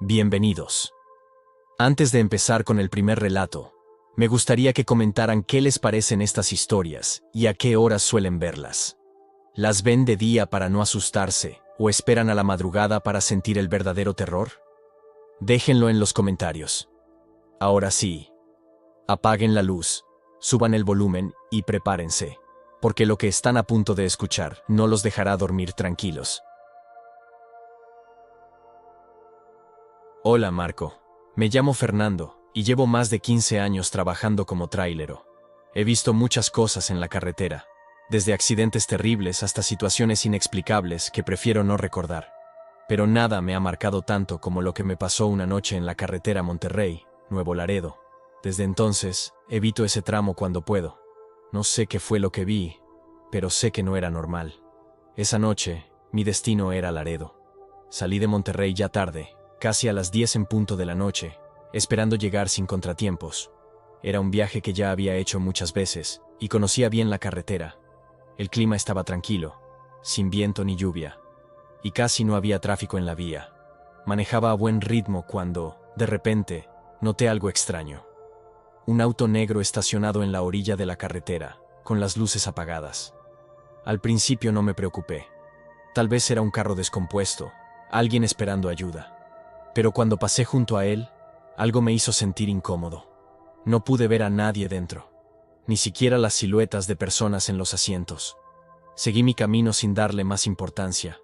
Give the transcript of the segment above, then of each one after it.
Bienvenidos. Antes de empezar con el primer relato, me gustaría que comentaran qué les parecen estas historias y a qué horas suelen verlas. ¿Las ven de día para no asustarse o esperan a la madrugada para sentir el verdadero terror? Déjenlo en los comentarios. Ahora sí, apaguen la luz, suban el volumen y prepárense, porque lo que están a punto de escuchar no los dejará dormir tranquilos. Hola Marco, me llamo Fernando y llevo más de 15 años trabajando como trailero. He visto muchas cosas en la carretera, desde accidentes terribles hasta situaciones inexplicables que prefiero no recordar. Pero nada me ha marcado tanto como lo que me pasó una noche en la carretera Monterrey, Nuevo Laredo. Desde entonces, evito ese tramo cuando puedo. No sé qué fue lo que vi, pero sé que no era normal. Esa noche, mi destino era Laredo. Salí de Monterrey ya tarde, casi a las 10 en punto de la noche, esperando llegar sin contratiempos. Era un viaje que ya había hecho muchas veces, y conocía bien la carretera. El clima estaba tranquilo, sin viento ni lluvia, y casi no había tráfico en la vía. Manejaba a buen ritmo cuando, de repente, noté algo extraño. Un auto negro estacionado en la orilla de la carretera, con las luces apagadas. Al principio no me preocupé. Tal vez era un carro descompuesto, alguien esperando ayuda. Pero cuando pasé junto a él, algo me hizo sentir incómodo. No pude ver a nadie dentro, ni siquiera las siluetas de personas en los asientos. Seguí mi camino sin darle más importancia,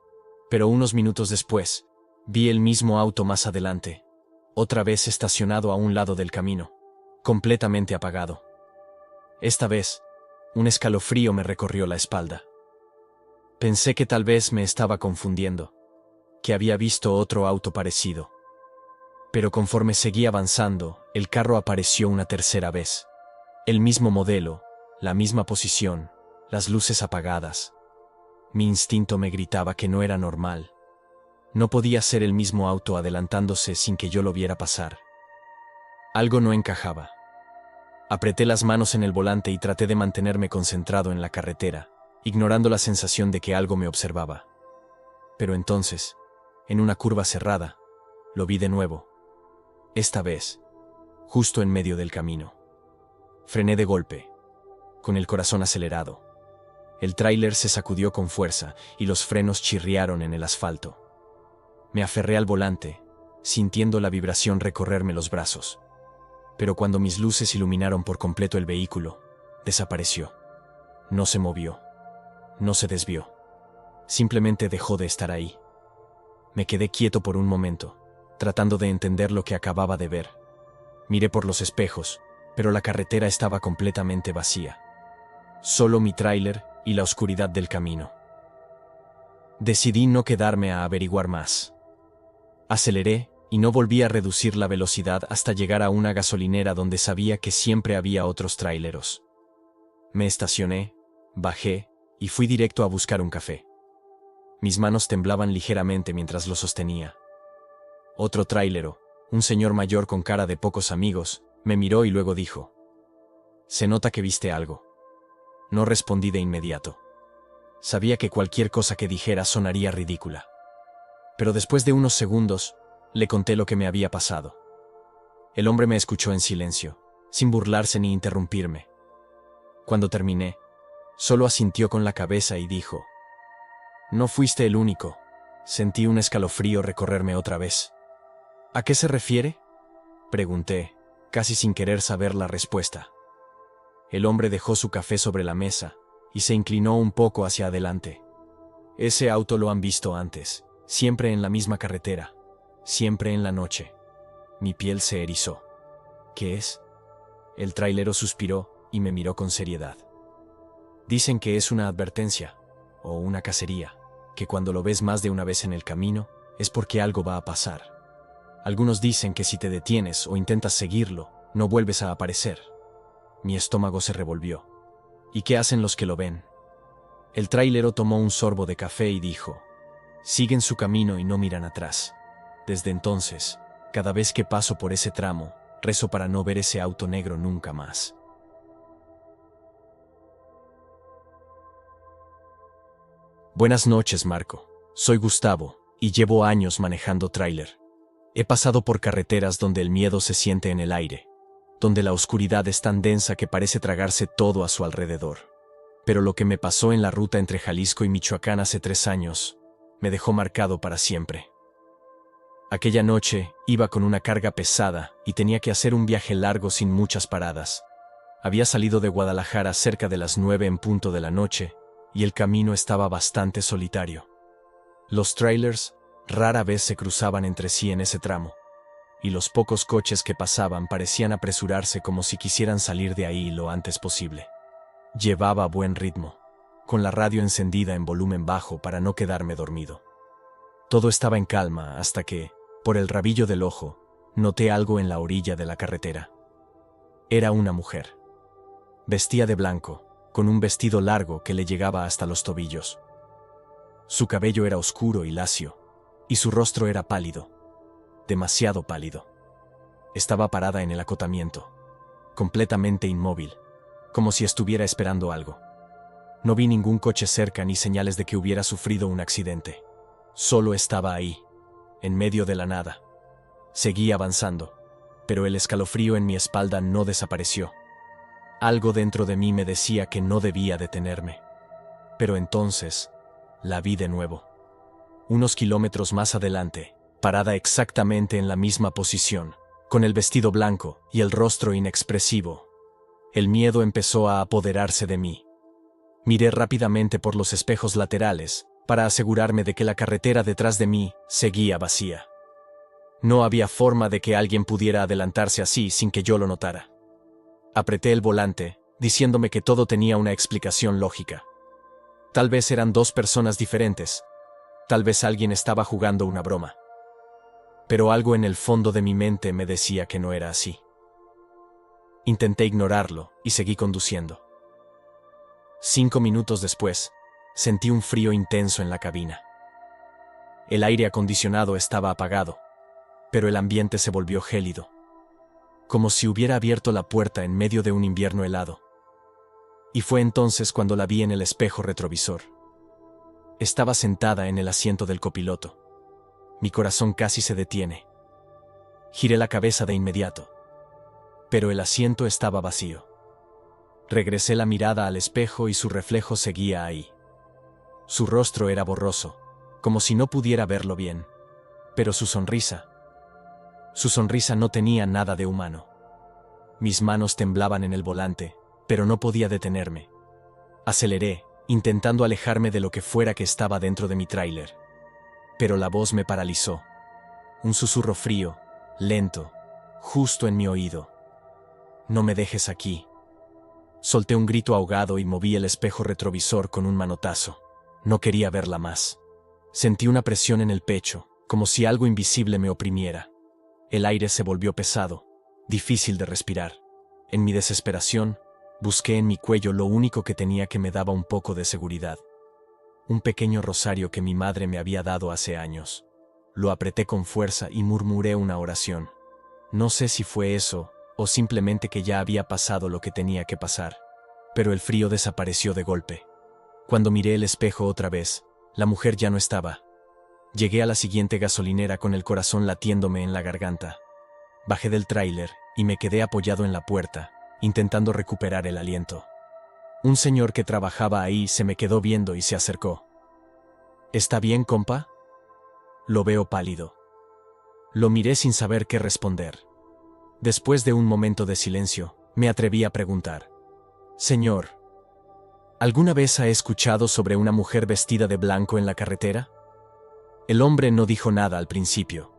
pero unos minutos después, vi el mismo auto más adelante, otra vez estacionado a un lado del camino, completamente apagado. Esta vez, un escalofrío me recorrió la espalda. Pensé que tal vez me estaba confundiendo, que había visto otro auto parecido. Pero conforme seguí avanzando, el carro apareció una tercera vez. El mismo modelo, la misma posición, las luces apagadas. Mi instinto me gritaba que no era normal. No podía ser el mismo auto adelantándose sin que yo lo viera pasar. Algo no encajaba. Apreté las manos en el volante y traté de mantenerme concentrado en la carretera, ignorando la sensación de que algo me observaba. Pero entonces, en una curva cerrada, lo vi de nuevo. Esta vez, justo en medio del camino. Frené de golpe, con el corazón acelerado. El tráiler se sacudió con fuerza y los frenos chirriaron en el asfalto. Me aferré al volante, sintiendo la vibración recorrerme los brazos. Pero cuando mis luces iluminaron por completo el vehículo, desapareció. No se movió, no se desvió. Simplemente dejó de estar ahí. Me quedé quieto por un momento, tratando de entender lo que acababa de ver. Miré por los espejos, pero la carretera estaba completamente vacía. Solo mi tráiler y la oscuridad del camino. Decidí no quedarme a averiguar más. Aceleré y no volví a reducir la velocidad hasta llegar a una gasolinera donde sabía que siempre había otros tráileros. Me estacioné, bajé y fui directo a buscar un café. Mis manos temblaban ligeramente mientras lo sostenía. Otro tráilero, un señor mayor con cara de pocos amigos, me miró y luego dijo: «Se nota que viste algo». No respondí de inmediato. Sabía que cualquier cosa que dijera sonaría ridícula. Pero después de unos segundos, le conté lo que me había pasado. El hombre me escuchó en silencio, sin burlarse ni interrumpirme. Cuando terminé, solo asintió con la cabeza y dijo: «No fuiste el único». Sentí un escalofrío recorrerme otra vez. «¿A qué se refiere?», pregunté, casi sin querer saber la respuesta. El hombre dejó su café sobre la mesa y se inclinó un poco hacia adelante. «Ese auto lo han visto antes, siempre en la misma carretera, siempre en la noche». Mi piel se erizó. «¿Qué es?». El trailero suspiró y me miró con seriedad. «Dicen que es una advertencia, o una cacería, que cuando lo ves más de una vez en el camino, es porque algo va a pasar. Algunos dicen que si te detienes o intentas seguirlo, no vuelves a aparecer». Mi estómago se revolvió. «¿Y qué hacen los que lo ven?». El trailero tomó un sorbo de café y dijo: «Siguen su camino y no miran atrás. Desde entonces, cada vez que paso por ese tramo, rezo para no ver ese auto negro nunca más». Buenas noches, Marco. Soy Gustavo, y llevo años manejando tráiler. He pasado por carreteras donde el miedo se siente en el aire, donde la oscuridad es tan densa que parece tragarse todo a su alrededor. Pero lo que me pasó en la ruta entre Jalisco y Michoacán hace 3 años me dejó marcado para siempre. Aquella noche iba con una carga pesada y tenía que hacer un viaje largo sin muchas paradas. Había salido de Guadalajara cerca de las 9 en punto de la noche y el camino estaba bastante solitario. Los trailers rara vez se cruzaban entre sí en ese tramo, y los pocos coches que pasaban parecían apresurarse como si quisieran salir de ahí lo antes posible. Llevaba buen ritmo, con la radio encendida en volumen bajo para no quedarme dormido. Todo estaba en calma hasta que, por el rabillo del ojo, noté algo en la orilla de la carretera. Era una mujer. Vestía de blanco, con un vestido largo que le llegaba hasta los tobillos. Su cabello era oscuro y lacio, y su rostro era pálido, demasiado pálido. Estaba parada en el acotamiento, completamente inmóvil, como si estuviera esperando algo. No vi ningún coche cerca ni señales de que hubiera sufrido un accidente. Solo estaba ahí, en medio de la nada. Seguí avanzando, pero el escalofrío en mi espalda no desapareció. Algo dentro de mí me decía que no debía detenerme. Pero entonces, la vi de nuevo. Unos kilómetros más adelante, parada exactamente en la misma posición, con el vestido blanco y el rostro inexpresivo. El miedo empezó a apoderarse de mí. Miré rápidamente por los espejos laterales para asegurarme de que la carretera detrás de mí seguía vacía. No había forma de que alguien pudiera adelantarse así sin que yo lo notara. Apreté el volante, diciéndome que todo tenía una explicación lógica. Tal vez eran 2 personas diferentes. Tal vez alguien estaba jugando una broma. Pero algo en el fondo de mi mente me decía que no era así. Intenté ignorarlo y seguí conduciendo. 5 minutos después, sentí un frío intenso en la cabina. El aire acondicionado estaba apagado, pero el ambiente se volvió gélido, como si hubiera abierto la puerta en medio de un invierno helado. Y fue entonces cuando la vi en el espejo retrovisor. Estaba sentada en el asiento del copiloto. Mi corazón casi se detiene. Giré la cabeza de inmediato, pero el asiento estaba vacío. Regresé la mirada al espejo y su reflejo seguía ahí. Su rostro era borroso, como si no pudiera verlo bien, pero su sonrisa no tenía nada de humano. Mis manos temblaban en el volante, pero no podía detenerme. Aceleré, intentando alejarme de lo que fuera que estaba dentro de mi tráiler. Pero la voz me paralizó. Un susurro frío, lento, justo en mi oído. «No me dejes aquí». Solté un grito ahogado y moví el espejo retrovisor con un manotazo. No quería verla más. Sentí una presión en el pecho, como si algo invisible me oprimiera. El aire se volvió pesado, difícil de respirar. En mi desesperación, busqué en mi cuello lo único que tenía que me daba un poco de seguridad. Un pequeño rosario que mi madre me había dado hace años. Lo apreté con fuerza y murmuré una oración. No sé si fue eso, o simplemente que ya había pasado lo que tenía que pasar. Pero el frío desapareció de golpe. Cuando miré el espejo otra vez, la mujer ya no estaba. Llegué a la siguiente gasolinera con el corazón latiéndome en la garganta. Bajé del tráiler y me quedé apoyado en la puerta, intentando recuperar el aliento. Un señor que trabajaba ahí se me quedó viendo y se acercó. «¿Está bien, compa?» Lo veo pálido. Lo miré sin saber qué responder. Después de un momento de silencio, me atreví a preguntar. «Señor, ¿alguna vez ha escuchado sobre una mujer vestida de blanco en la carretera?» El hombre no dijo nada al principio,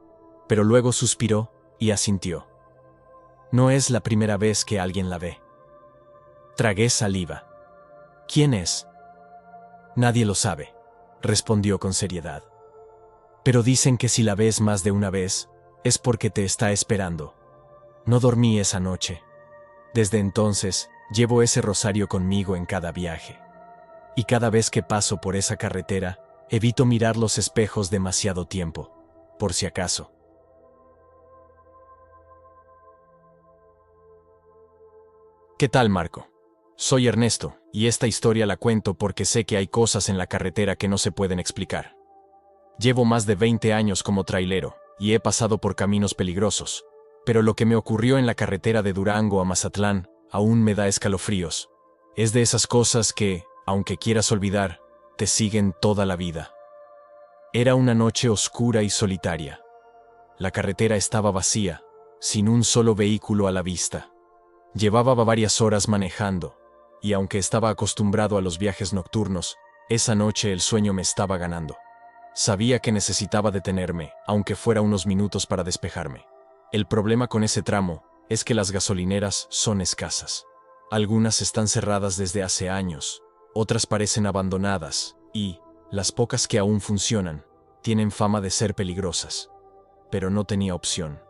pero luego suspiró y asintió. «No es la primera vez que alguien la ve». Tragué saliva. «¿Quién es?» «Nadie lo sabe», respondió con seriedad. «Pero dicen que si la ves más de una vez, es porque te está esperando». No dormí esa noche. Desde entonces, llevo ese rosario conmigo en cada viaje. Y cada vez que paso por esa carretera, evito mirar los espejos demasiado tiempo, por si acaso. ¿Qué tal, Marco? Soy Ernesto, y esta historia la cuento porque sé que hay cosas en la carretera que no se pueden explicar. Llevo más de 20 años como trailero, y he pasado por caminos peligrosos, pero lo que me ocurrió en la carretera de Durango a Mazatlán aún me da escalofríos. Es de esas cosas que, aunque quieras olvidar, te siguen toda la vida. Era una noche oscura y solitaria. La carretera estaba vacía, sin un solo vehículo a la vista. Llevaba varias horas manejando, y aunque estaba acostumbrado a los viajes nocturnos, esa noche el sueño me estaba ganando. Sabía que necesitaba detenerme, aunque fuera unos minutos para despejarme. El problema con ese tramo es que las gasolineras son escasas. Algunas están cerradas desde hace años, otras parecen abandonadas, y, las pocas que aún funcionan, tienen fama de ser peligrosas. Pero no tenía opción.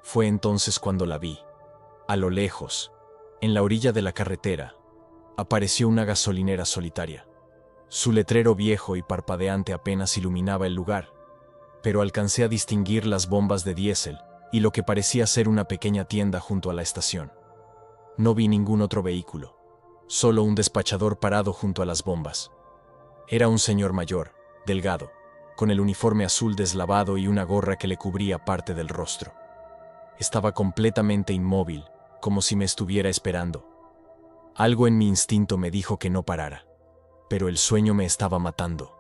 Fue entonces cuando la vi. A lo lejos, en la orilla de la carretera, apareció una gasolinera solitaria. Su letrero viejo y parpadeante apenas iluminaba el lugar, pero alcancé a distinguir las bombas de diésel y lo que parecía ser una pequeña tienda junto a la estación. No vi ningún otro vehículo, solo un despachador parado junto a las bombas. Era un señor mayor, delgado, con el uniforme azul deslavado y una gorra que le cubría parte del rostro. Estaba completamente inmóvil, como si me estuviera esperando. Algo en mi instinto me dijo que no parara, pero el sueño me estaba matando.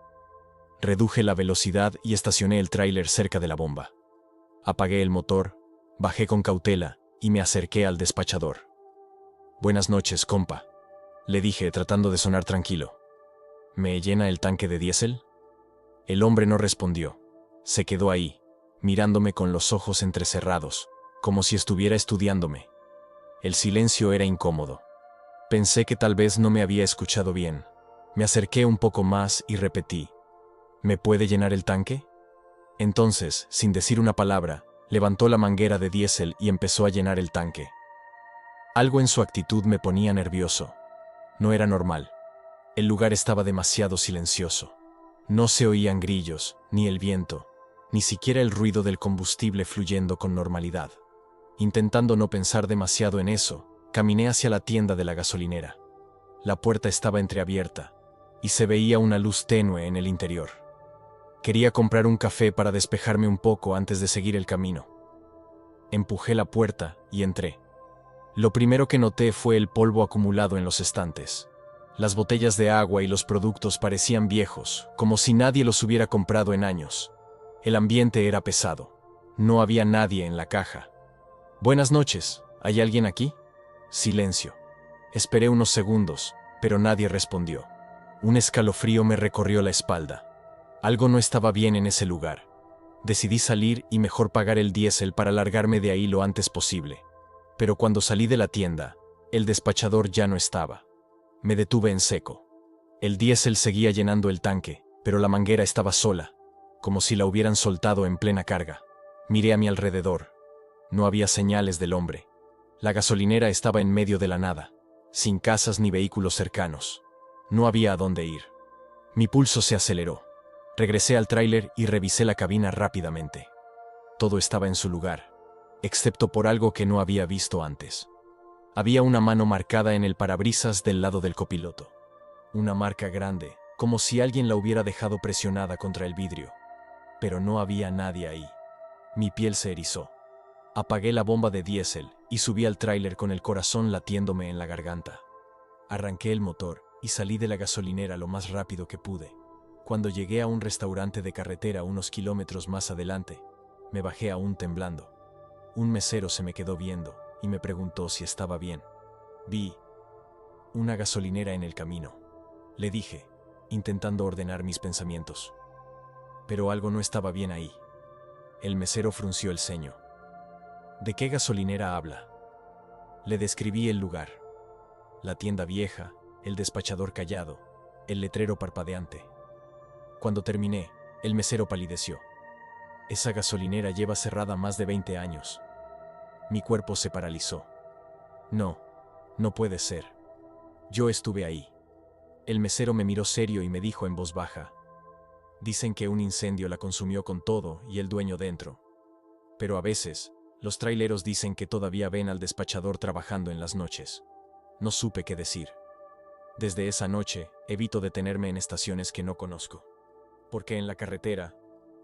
Reduje la velocidad y estacioné el tráiler cerca de la bomba. Apagué el motor, bajé con cautela y me acerqué al despachador. «Buenas noches, compa», le dije tratando de sonar tranquilo. «¿Me llena el tanque de diésel?». El hombre no respondió. Se quedó ahí, mirándome con los ojos entrecerrados, como si estuviera estudiándome. El silencio era incómodo. Pensé que tal vez no me había escuchado bien. Me acerqué un poco más y repetí: «¿Me puede llenar el tanque?». Entonces, sin decir una palabra, levantó la manguera de diésel y empezó a llenar el tanque. Algo en su actitud me ponía nervioso. No era normal. El lugar estaba demasiado silencioso. No se oían grillos, ni el viento, ni siquiera el ruido del combustible fluyendo con normalidad. Intentando no pensar demasiado en eso, caminé hacia la tienda de la gasolinera. La puerta estaba entreabierta, y se veía una luz tenue en el interior. Quería comprar un café para despejarme un poco antes de seguir el camino. Empujé la puerta y entré. Lo primero que noté fue el polvo acumulado en los estantes. Las botellas de agua y los productos parecían viejos, como si nadie los hubiera comprado en años. El ambiente era pesado. No había nadie en la caja. «Buenas noches, ¿hay alguien aquí?». Silencio. Esperé unos segundos, pero nadie respondió. Un escalofrío me recorrió la espalda. Algo no estaba bien en ese lugar. Decidí salir y mejor pagar el diésel para largarme de ahí lo antes posible. Pero cuando salí de la tienda, el despachador ya no estaba. Me detuve en seco. El diésel seguía llenando el tanque, pero la manguera estaba sola, como si la hubieran soltado en plena carga. Miré a mi alrededor. No había señales del hombre. La gasolinera estaba en medio de la nada, sin casas ni vehículos cercanos. No había a dónde ir. Mi pulso se aceleró. Regresé al tráiler y revisé la cabina rápidamente. Todo estaba en su lugar, excepto por algo que no había visto antes. Había una mano marcada en el parabrisas del lado del copiloto. Una marca grande, como si alguien la hubiera dejado presionada contra el vidrio. Pero no había nadie ahí. Mi piel se erizó. Apagué la bomba de diésel y subí al tráiler con el corazón latiéndome en la garganta. Arranqué el motor y salí de la gasolinera lo más rápido que pude. Cuando llegué a un restaurante de carretera unos kilómetros más adelante, me bajé aún temblando. Un mesero se me quedó viendo y me preguntó si estaba bien. «Vi una gasolinera en el camino», le dije, intentando ordenar mis pensamientos. Pero algo no estaba bien ahí. El mesero frunció el ceño. «¿De qué gasolinera habla?». Le describí el lugar. La tienda vieja, el despachador callado, el letrero parpadeante. Cuando terminé, el mesero palideció. «Esa gasolinera lleva cerrada más de 20 años». Mi cuerpo se paralizó. «No, no puede ser. Yo estuve ahí». El mesero me miró serio y me dijo en voz baja: «Dicen que un incendio la consumió con todo y el dueño dentro. Pero a veces, los traileros dicen que todavía ven al despachador trabajando en las noches». No supe qué decir. Desde esa noche, evito detenerme en estaciones que no conozco. Porque en la carretera,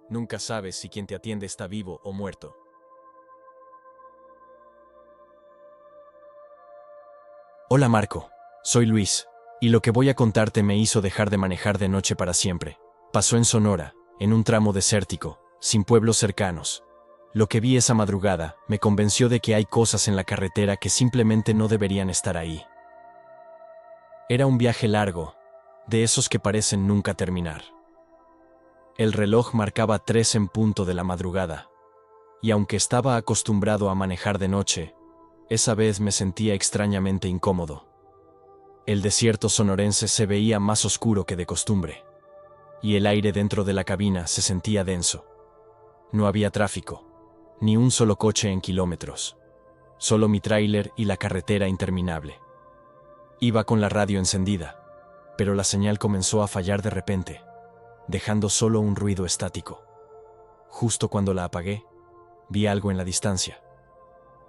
Nunca sabes si quien te atiende está vivo o muerto. Hola Marco, soy Luis, y lo que voy a contarte me hizo dejar de manejar de noche para siempre. Pasó en Sonora, en un tramo desértico, sin pueblos cercanos. Lo que vi esa madrugada me convenció de que hay cosas en la carretera que simplemente no deberían estar ahí. Era un viaje largo, de esos que parecen nunca terminar. El reloj marcaba 3 en punto de la madrugada, y aunque estaba acostumbrado a manejar de noche, esa vez me sentía extrañamente incómodo. El desierto sonorense se veía más oscuro que de costumbre, y el aire dentro de la cabina se sentía denso. No había tráfico, ni un solo coche en kilómetros, solo mi tráiler y la carretera interminable. Iba con la radio encendida, pero la señal comenzó a fallar de repente, dejando solo un ruido estático. Justo cuando la apagué, vi algo en la distancia.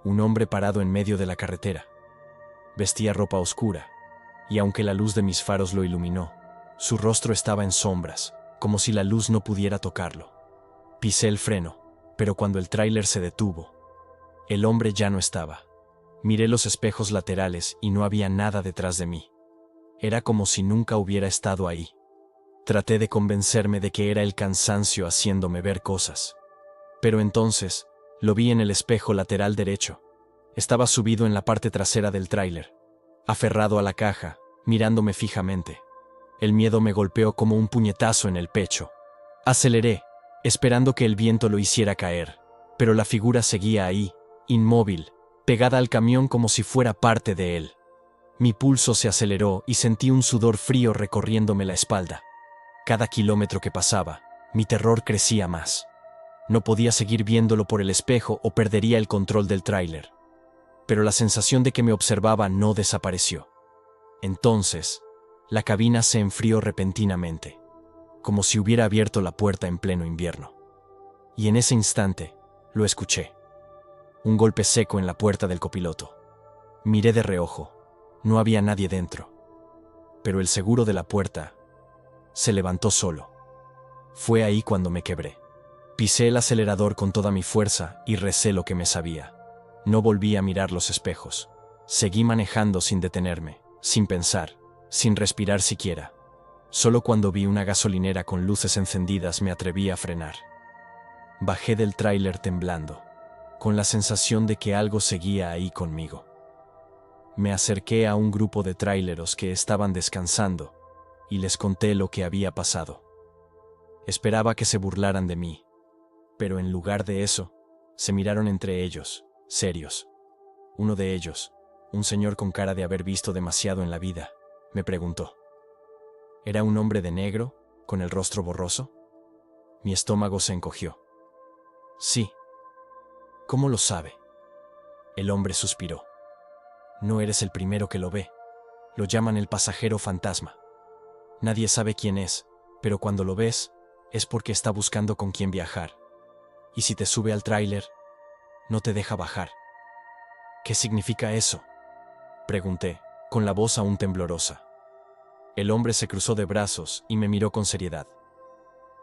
Un hombre parado en medio de la carretera. Vestía ropa oscura, y aunque la luz de mis faros lo iluminó, su rostro estaba en sombras, como si la luz no pudiera tocarlo. Pisé el freno, pero cuando el tráiler se detuvo, el hombre ya no estaba. Miré los espejos laterales y no había nada detrás de mí. Era como si nunca hubiera estado ahí. Traté de convencerme de que era el cansancio haciéndome ver cosas. Pero entonces, lo vi en el espejo lateral derecho. Estaba subido en la parte trasera del tráiler, aferrado a la caja, mirándome fijamente. El miedo me golpeó como un puñetazo en el pecho. Aceleré, esperando que el viento lo hiciera caer, pero la figura seguía ahí, inmóvil, pegada al camión como si fuera parte de él. Mi pulso se aceleró y sentí un sudor frío recorriéndome la espalda. Cada kilómetro que pasaba, mi terror crecía más. No podía seguir viéndolo por el espejo o perdería el control del tráiler. Pero la sensación de que me observaba no desapareció. Entonces, la cabina se enfrió repentinamente, como si hubiera abierto la puerta en pleno invierno. Y en ese instante, lo escuché. Un golpe seco en la puerta del copiloto. Miré de reojo. No había nadie dentro. Pero el seguro de la puerta se levantó solo. Fue ahí cuando me quebré. Pisé el acelerador con toda mi fuerza y recé lo que me sabía. No volví a mirar los espejos. Seguí manejando sin detenerme, sin pensar, sin respirar siquiera. Solo cuando vi una gasolinera con luces encendidas me atreví a frenar. Bajé del tráiler temblando, con la sensación de que algo seguía ahí conmigo. Me acerqué a un grupo de tráileros que estaban descansando y les conté lo que había pasado. Esperaba que se burlaran de mí, pero en lugar de eso, se miraron entre ellos, serios. Uno de ellos, un señor con cara de haber visto demasiado en la vida, me preguntó: ¿era un hombre de negro, con el rostro borroso? Mi estómago se encogió. Sí. ¿Cómo lo sabe? El hombre suspiró. No eres el primero que lo ve. Lo llaman el pasajero fantasma. Nadie sabe quién es, pero cuando lo ves, es porque está buscando con quién viajar. Y si te sube al tráiler, no te deja bajar. ¿Qué significa eso?, pregunté, con la voz aún temblorosa. El hombre se cruzó de brazos y me miró con seriedad.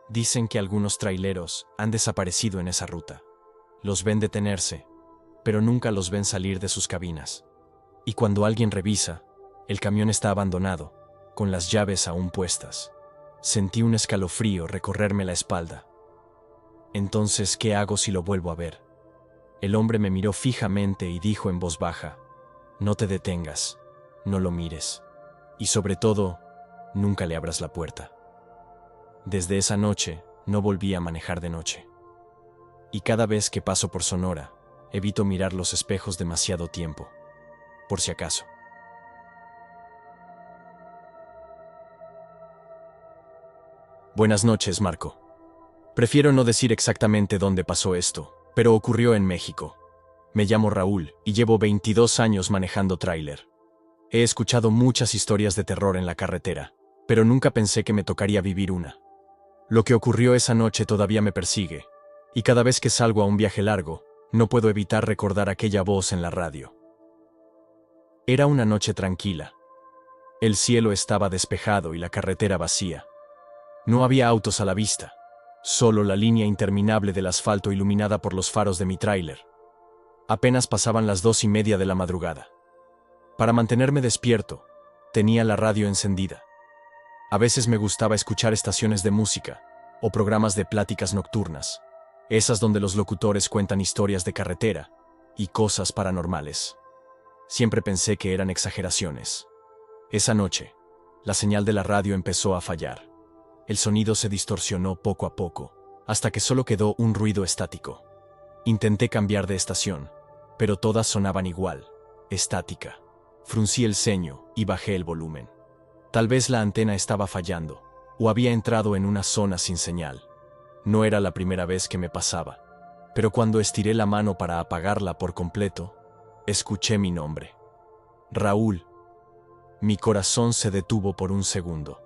Dicen que algunos traileros han desaparecido en esa ruta. Los ven detenerse, pero nunca los ven salir de sus cabinas. Y cuando alguien revisa, el camión está abandonado, con las llaves aún puestas. Sentí un escalofrío recorrerme la espalda. Entonces, ¿qué hago si lo vuelvo a ver? El hombre me miró fijamente y dijo en voz baja: no te detengas, no lo mires. Y sobre todo, nunca le abras la puerta. Desde esa noche, no volví a manejar de noche. Y cada vez que paso por Sonora, evito mirar los espejos demasiado tiempo, por si acaso. Buenas noches, Marco. Prefiero no decir exactamente dónde pasó esto, pero ocurrió en México. Me llamo Raúl y llevo 22 años manejando tráiler. He escuchado muchas historias de terror en la carretera, pero nunca pensé que me tocaría vivir una. Lo que ocurrió esa noche todavía me persigue, y cada vez que salgo a un viaje largo, no puedo evitar recordar aquella voz en la radio. Era una noche tranquila. El cielo estaba despejado y la carretera vacía. No había autos a la vista, Solo la línea interminable del asfalto iluminada por los faros de mi tráiler. Apenas pasaban las 2:30 de la madrugada. Para mantenerme despierto, tenía la radio encendida. A veces me gustaba escuchar estaciones de música o programas de pláticas nocturnas, esas donde los locutores cuentan historias de carretera y cosas paranormales. Siempre pensé que eran exageraciones. Esa noche, la señal de la radio empezó a fallar. El sonido se distorsionó poco a poco, hasta que solo quedó un ruido estático. Intenté cambiar de estación, pero todas sonaban igual, estática. Fruncí el ceño y bajé el volumen. Tal vez la antena estaba fallando, o había entrado en una zona sin señal. No era la primera vez que me pasaba, pero cuando estiré la mano para apagarla por completo, escuché mi nombre. Raúl. Mi corazón se detuvo por un segundo.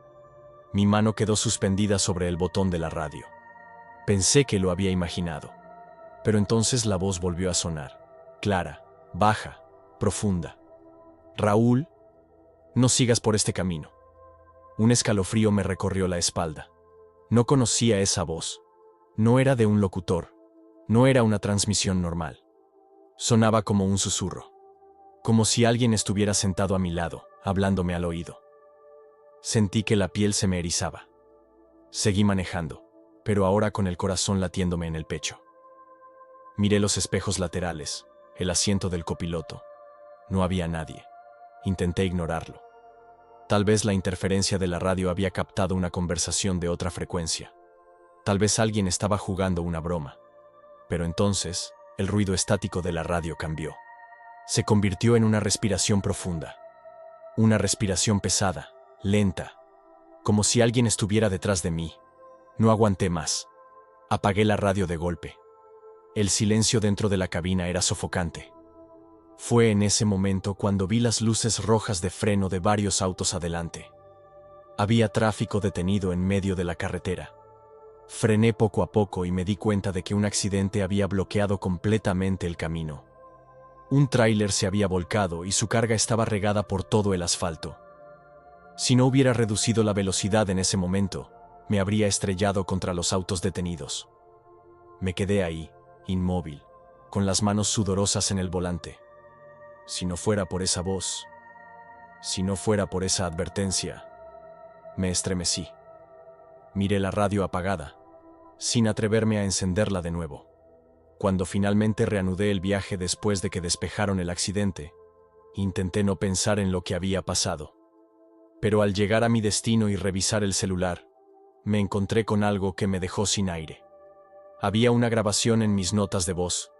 Mi mano quedó suspendida sobre el botón de la radio. Pensé que lo había imaginado. Pero entonces la voz volvió a sonar. Clara, baja, profunda. Raúl, no sigas por este camino. Un escalofrío me recorrió la espalda. No conocía esa voz. No era de un locutor. No era una transmisión normal. Sonaba como un susurro. Como si alguien estuviera sentado a mi lado, hablándome al oído. Sentí que la piel se me erizaba. Seguí manejando, pero ahora con el corazón latiéndome en el pecho. Miré los espejos laterales, el asiento del copiloto. No había nadie. Intenté ignorarlo. Tal vez la interferencia de la radio había captado una conversación de otra frecuencia. Tal vez alguien estaba jugando una broma. Pero entonces, el ruido estático de la radio cambió. Se convirtió en una respiración profunda. Una respiración pesada, lenta, como si alguien estuviera detrás de mí. No aguanté más. Apagué la radio de golpe. El silencio dentro de la cabina era sofocante. Fue en ese momento cuando vi las luces rojas de freno de varios autos adelante. Había tráfico detenido en medio de la carretera. Frené poco a poco y me di cuenta de que un accidente había bloqueado completamente el camino. Un tráiler se había volcado y su carga estaba regada por todo el asfalto. Si no hubiera reducido la velocidad en ese momento, me habría estrellado contra los autos detenidos. Me quedé ahí, inmóvil, con las manos sudorosas en el volante. Si no fuera por esa voz, si no fuera por esa advertencia, me estremecí. Miré la radio apagada, sin atreverme a encenderla de nuevo. Cuando finalmente reanudé el viaje después de que despejaron el accidente, intenté no pensar en lo que había pasado. Pero al llegar a mi destino y revisar el celular, me encontré con algo que me dejó sin aire. Había una grabación en mis notas de voz,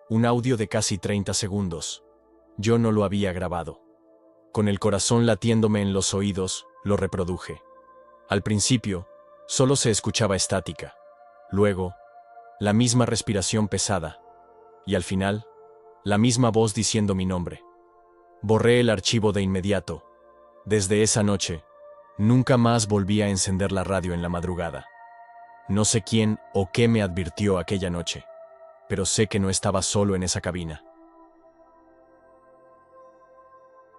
un audio de casi 30 segundos. Yo no lo había grabado. Con el corazón latiéndome en los oídos, lo reproduje. Al principio, solo se escuchaba estática. Luego, la misma respiración pesada. Y al final, la misma voz diciendo mi nombre. Borré el archivo de inmediato. Desde esa noche, nunca más volví a encender la radio en la madrugada. No sé quién o qué me advirtió aquella noche, pero sé que no estaba solo en esa cabina.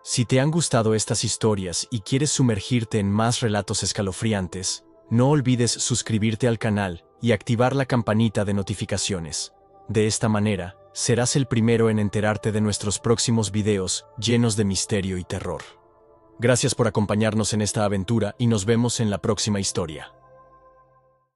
Si te han gustado estas historias y quieres sumergirte en más relatos escalofriantes, no olvides suscribirte al canal y activar la campanita de notificaciones. De esta manera, serás el primero en enterarte de nuestros próximos videos llenos de misterio y terror. Gracias por acompañarnos en esta aventura y nos vemos en la próxima historia.